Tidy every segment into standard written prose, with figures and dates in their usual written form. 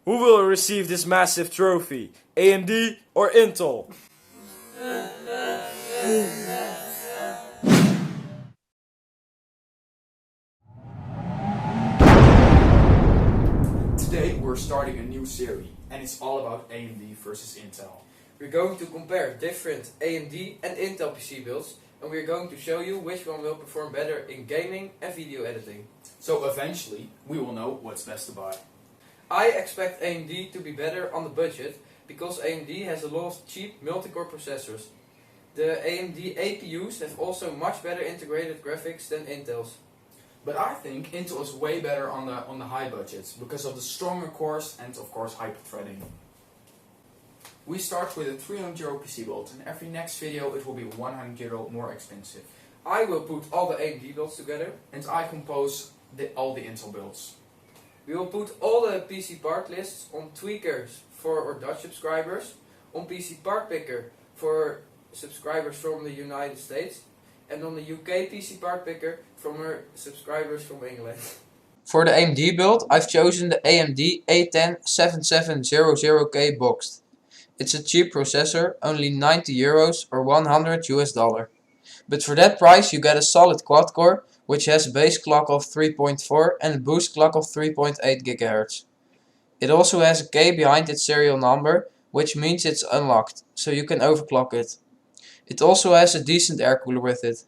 Who will receive this massive trophy? AMD or Intel? Today we're starting a new series, and it's all about AMD versus Intel. We're going to compare different AMD and Intel PC builds, and we're going to show you which one will perform better in gaming and video editing. So eventually we will know what's best to buy. I expect AMD to be better on the budget because AMD has a lot of cheap multi-core processors. The AMD APUs have also much better integrated graphics than Intel's. But I think Intel is way better on the high budgets because of the stronger cores and of course hyper-threading. We start with a €300 PC build, and every next video it will be €100 more expensive. I will put all the AMD builds together, and I compose all the Intel builds. We will put all the PC part lists on Tweakers for our Dutch subscribers, on PC Part Picker for subscribers from the United States, and on the UK PC Part Picker from our subscribers from England. For the AMD build, I've chosen the AMD A10-7700K boxed. It's a cheap processor, only €90 or $100. But for that price you get a solid quad core, which has a base clock of 3.4 and a boost clock of 3.8 GHz. It also has a K behind its serial number, which means it's unlocked, so you can overclock it. It also has a decent air cooler with it.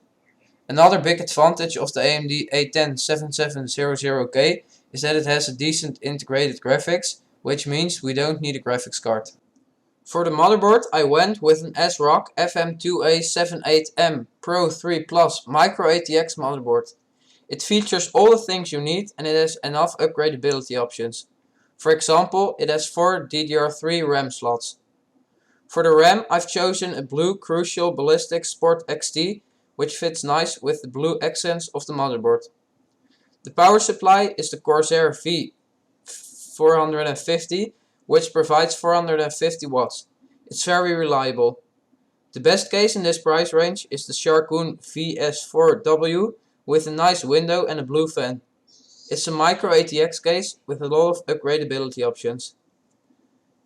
Another big advantage of the AMD A10-7700K is that it has a decent integrated graphics, which means we don't need a graphics card. For the motherboard I went with an ASRock FM2A78M Pro 3 Plus Micro ATX motherboard. It features all the things you need and it has enough upgradability options. For example, it has 4 DDR3 RAM slots. For the RAM I've chosen a blue Crucial Ballistic Sport XT, which fits nice with the blue accents of the motherboard. The power supply is the Corsair V450, which provides 450 watts. It's very reliable. The best case in this price range is the Sharkoon VS4W with a nice window and a blue fan. It's a micro ATX case with a lot of upgradability options.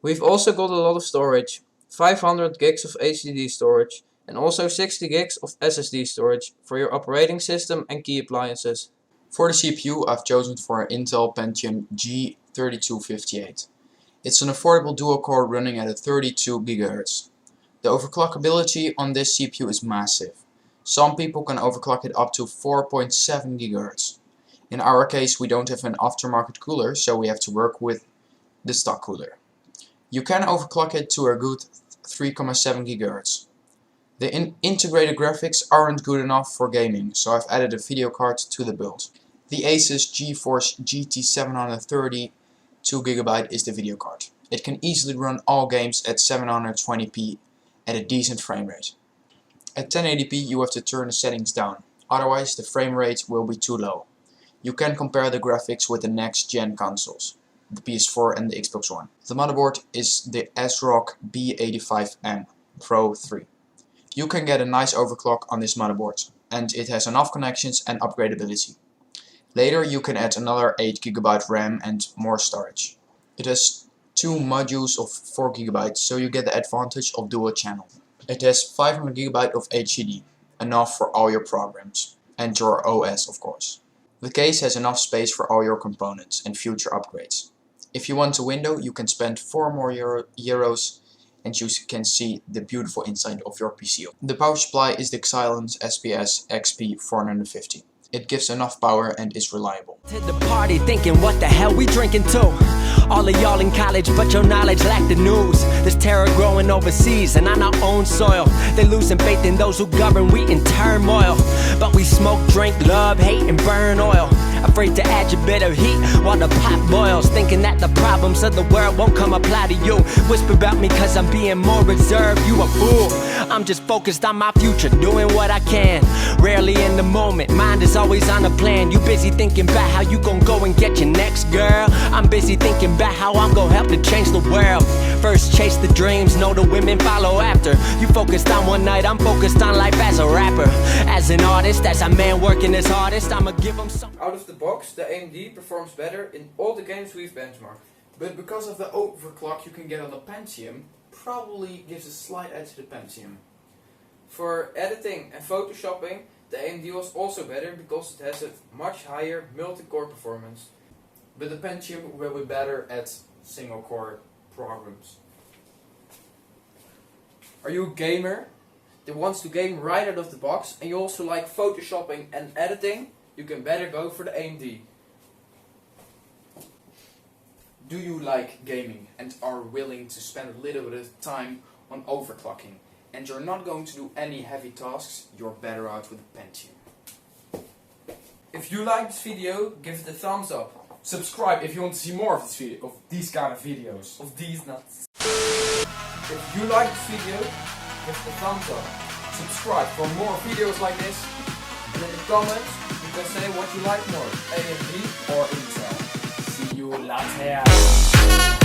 We've also got a lot of storage, 500 gigs of HDD storage and also 60 gigs of SSD storage for your operating system and key appliances. For the CPU I've chosen for an Intel Pentium G3258. It's an affordable dual core running at a 32 GHz. The overclockability on this CPU is massive. Some people can overclock it up to 4.7 GHz. In our case we don't have an aftermarket cooler, so we have to work with the stock cooler. You can overclock it to a good 3.7 GHz. The integrated graphics aren't good enough for gaming, so I've added a video card to the build. The Asus GeForce GT730 2GB is the video card. It can easily run all games at 720p at a decent frame rate. At 1080p you have to turn the settings down, otherwise the frame rate will be too low. You can compare the graphics with the next gen consoles, the PS4 and the Xbox One. The motherboard is the ASRock B85M Pro 3. You can get a nice overclock on this motherboard, and it has enough connections and upgradability. Later you can add another 8GB RAM and more storage. It has 2 modules of 4GB, so you get the advantage of dual channel. It has 500GB of HDD, enough for all your programs, and your OS of course. The case has enough space for all your components and future upgrades. If you want a window you can spend 4 more euros and you can see the beautiful inside of your PC. The power supply is the Xilinx SPS XP450. It gives enough power and is reliable. To the party thinking what the hell we drinking to? All of y'all in college but your knowledge lack the news. There's terror growing overseas and on our own soil. They losing faith in those who govern, we in turmoil. But we smoke, drink, love, hate and burn oil. Afraid to add your bitter heat while the pot boils. Thinking that the problems of the world won't come apply to you. Whisper about me cause I'm being more reserved, you a fool. I'm just focused on my future, doing what I can. Rarely in the moment, mind is always on a plan. You busy thinking about how you gon' go and get your next girl. I'm busy thinking about how I'm gon' help to change the world. First chase the dreams, know the women follow after. You focused on one night, I'm focused on life as a rapper. As an artist, as a man working his hardest, I'ma give them some. Out of the box, the AMD performs better in all the games we've benchmarked. But because of the overclock you can get on the Pentium, probably gives a slight edge to the Pentium. For editing and photoshopping, the AMD was also better because it has a much higher multi-core performance. But the Pentium will be better at single core programs. Are you a gamer that wants to game right out of the box and you also like photoshopping and editing? You can better go for the AMD. Do you like gaming and are willing to spend a little bit of time on overclocking and you're not going to do any heavy tasks? You're better out with the Pentium. If you like this video, give it a thumbs up. Subscribe if you want to see more of this video, of these kind of videos. Of these nuts. If you like this video, give it a thumbs up. Subscribe for more videos like this. And in the comments, you can say what you like more, AMD or Intel. See you later.